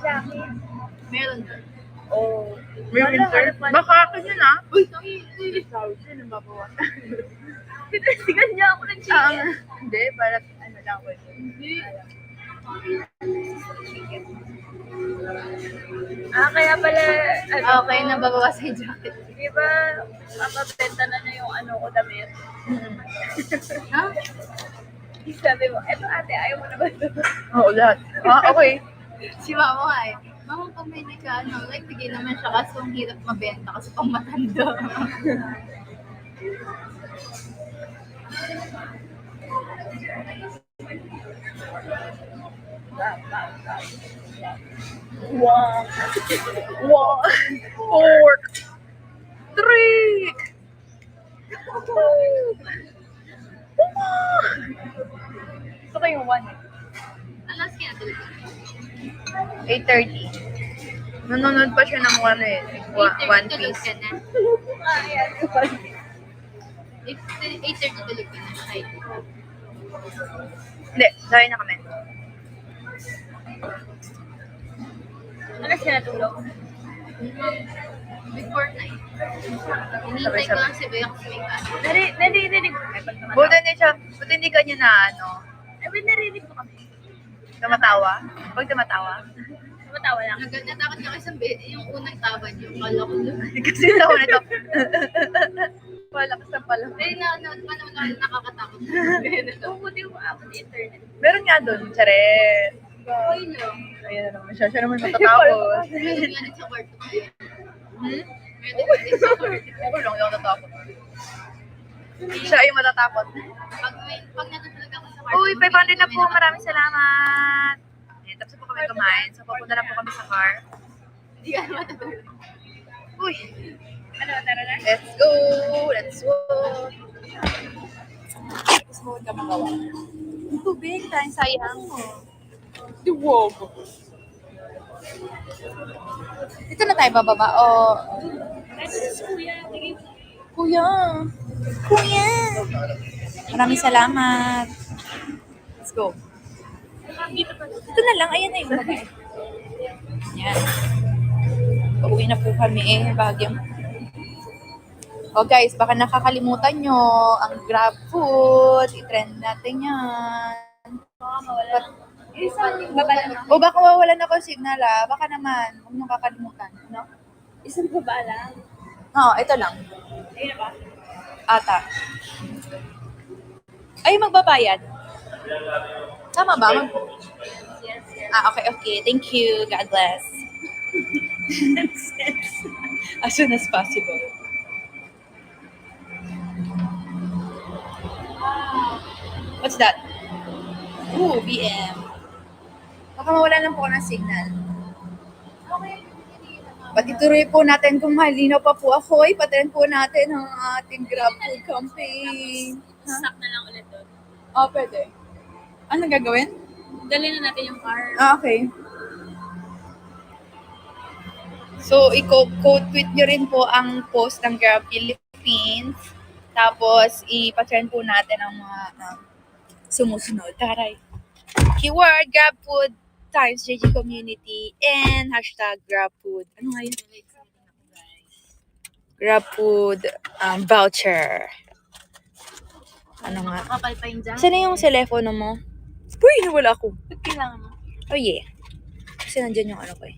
jacket. Meron doon. Oh. May winter. Baka akin yun ah. Uy, Ikaw, sino babawa? Pinasigan niya ako ng chicken. Hindi, balat ano lang ko. hindi. Kaya pala, Okay, nababawas yung jacket. di ba, mapapenta na yung ko damit. Ha? Sabi mo, eto ate, ayaw mo na ba ito? Oo, lahat. Okay. Si mama nga eh. Mama, pag may like, bigay naman siya kasi ang hirap mabenta kasi pang matanda. Wow. Wow. 4. 3. Gusto ko yung 1. Alas kaya tulog. 8:30. Nanonood pa siya ng One Tulog Piece. ka na. Ayan, 8:30 tulog ka na. Ay. Hindi, dahil na kami. Ano siya natulog? Before 9. Hinihintay ko lang si Bea kasi may kaso. Narinig ko. Buti hindi ka niya na Narinig ko kami. tumatawa. Pag tumatawa. Matawa lang. Natakot niya kasi yung unang tawad yung kala ko doon. Kasi tawa nito. Malakas na pala. Eh, naman nakakatakot. Buti mo ako sa internet. Meron nga doon, charet. Okay lang. Ayan na naman siya. Siya naman matatakot. Meron nga rin sa kwarto ko. Hmm? Meron nga rin sa kwarto. Okay lang, yung natatakot. Siya yung matatakot. Pag natutulog ako sa kwarto. Uy, 500 na po. Maraming salamat. Ayan, tapos po kami kumain. So, papunta na po kami sa car. Hindi ka naman natutulog. Uy, Ano, tara na? let's go. Let's go. Tapos mo ka magawa. Tubig, tayong sayang mo. Diwog. Dito na tayo bababa. O, Kuya, tingin mo. kuya. Kuya. Maraming salamat. Let's go. Ito na lang. Ayan na yung babae. Yan. Pauwi na po kami eh. Bagyang. Oh guys, baka nakakalimutan nyo ang Grab food. I-trend natin yan. Baka mawala. Isang baba lang. O baka mawalan ako ng signal ah. Baka naman. Huwag nyo kakalimutan. No? Isang baba lang. Oo, ito lang. Ayun na ba? Ata. Ay, magbabayad. Tama ba? Yes. Okay. Thank you. God bless. As soon as possible. What's that? Ooh, BM. Baka mawala lang po ako ng signal. Patituloy po natin kung malinaw pa po ako. Ipatren po natin ang ating Grab Food campaign. Stop na lang ulit doon. Pwede. Anong gagawin? Dali na natin yung car. Okay. So, i-quote tweet nyo rin po ang post ng Grab Philippines. Tapos, ipatrend po natin ang mga sumusunod. Taray. Keyword, Grab Food times JG Community and hashtag Grab Food. Ano nga yun? Grab Food voucher. Ano nga? Kapal pa yung jacket. Saan na yung telepono mo? Uy, nawala ako. Ba't kailangan mo? Oh yeah. Kasi nandyan yung ano ko eh.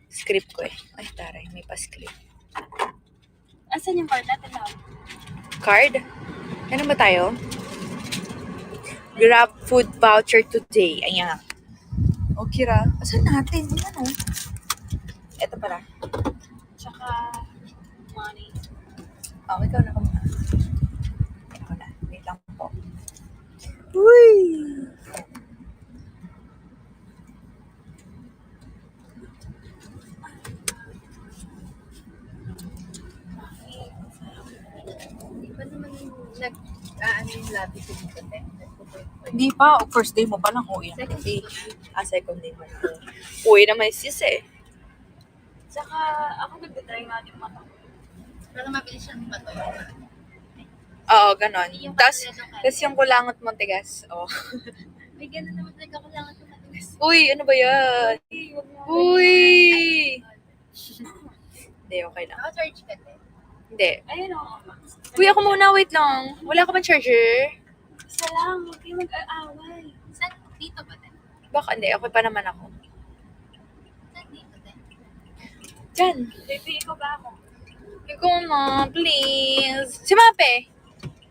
Script ko eh. Ay, taray. May pa-script. Asan yung car natin na? Card? Ano ba tayo? Grab food voucher today. Ayan. Okay ra. Asan natin? Ano? Ito pala. Tsaka money. Ikaw na ka muna. Ako na. Wait lang po. Uy! Hindi pa naman yung labi ko dito. Hindi pa. First day mo pa lang. Uwi naman. Second day mo na. Uwi naman sis eh. Tsaka ako nag-try nga din mata. Pero mabilis siyang matuyo. Oo, ganon. Tapos yung kulangot mo, tigas. Oh. May gano'n naman nagkakalangan ko matuyo. Uy, ano ba yan? Huwag mo. Uy! Hindi, okay lang. Naka-charge ka din. Hindi. Ayun o. Uy, ako muna, wait lang. Wala ka bang charger? Isa lang. Huwag kayo mag-aaway. Saan? Dito ba din? Baka hindi, okay pa naman ako. Saan dito din? Diyan. Baby, ikaw ba ako? Ikaw na, please. Si Mape.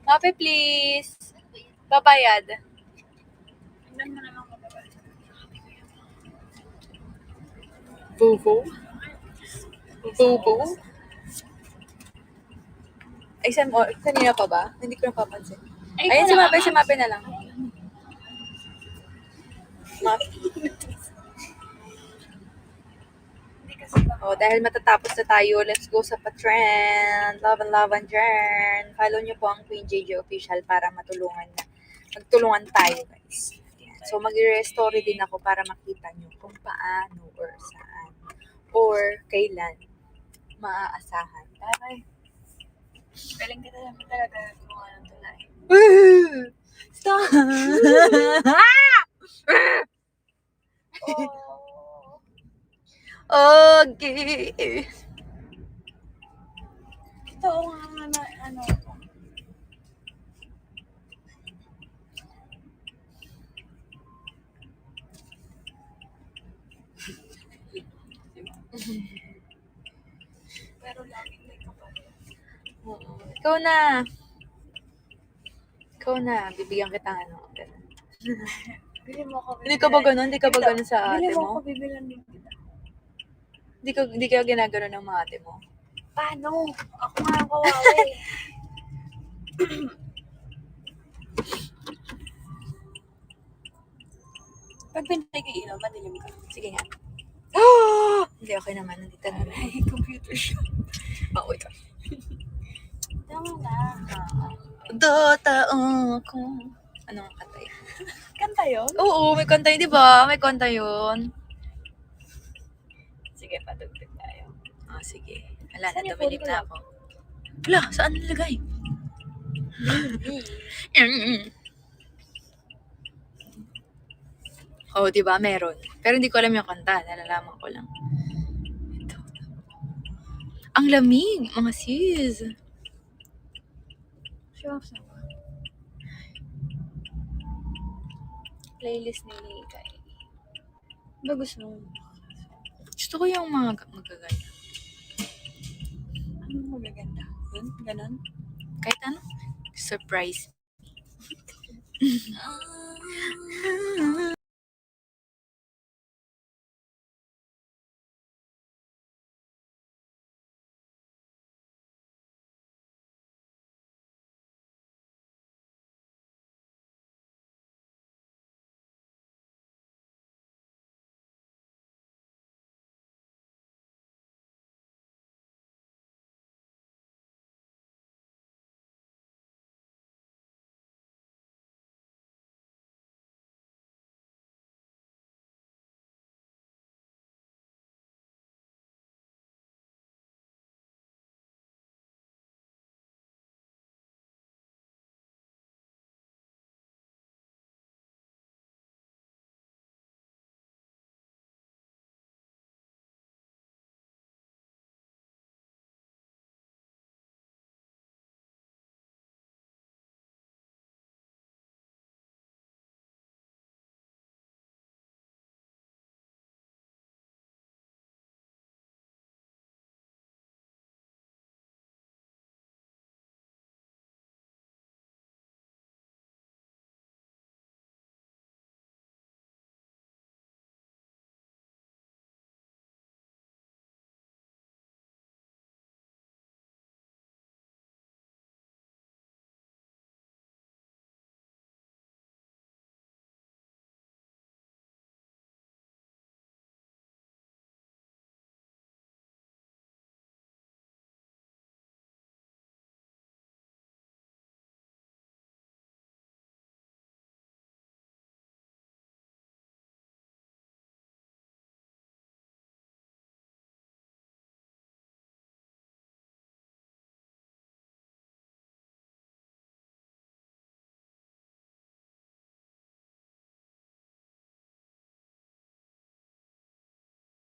Mape, please. Saan ba yan? Babayad. Tingnan mo na lang kapag. Bobo. Bobo. Ay, kanina pa ba? Hindi ko napapansin. Ayun, si Mape na lang. Mape. Hindi kasi ba? Oh, dahil matatapos na tayo, let's go sa pa-trend. Love and dyan. Follow nyo po ang Queen JJ Official para magtulungan tayo, guys. Ayan. So, mag-story din ako para makita nyo kung paano or saan or kailan maaasahan. Taray. Galing ka talaga kung anong tulay. Stop! Oh. Okay. Ito nga na ano. Pero laging may kapatid. Oo. Ikaw na. Bibigyan kita ano. Ganun. Bili mo ako. Hindi ka ba ganun? Hindi ka ba ganun sa Bili ate mo ako, mo? bibilan din kita. Hindi ka ginagano ng mga ate mo? Paano? Ako nga ang kawawa eh. Pag pinatay ko ilaw, madilim ka. Sige nga. Hindi, okay naman. Nandito na. Ay, computer shop. Baoy ka. Tama na. Dota ako. Anong kanta yun? Kanta yun? Oo, may kanta yun, di ba? May kanta yun. Sige, patugtog tayo. Ah, sige. Wala Saan na, yung tumilig phone ko na lang? ako. Wala, saan nilagay? Oh, di ba? Meron. Pero hindi ko alam yung kanta. Nalalaman ko lang. Ito. Ang lamig, mga sis. Sure, sure. Playlist ni Kay. Ba gusto mo? Gusto ko yung mga magaganda. Ano magaganda? Yun? Ganon? Kahit ano. Surprise.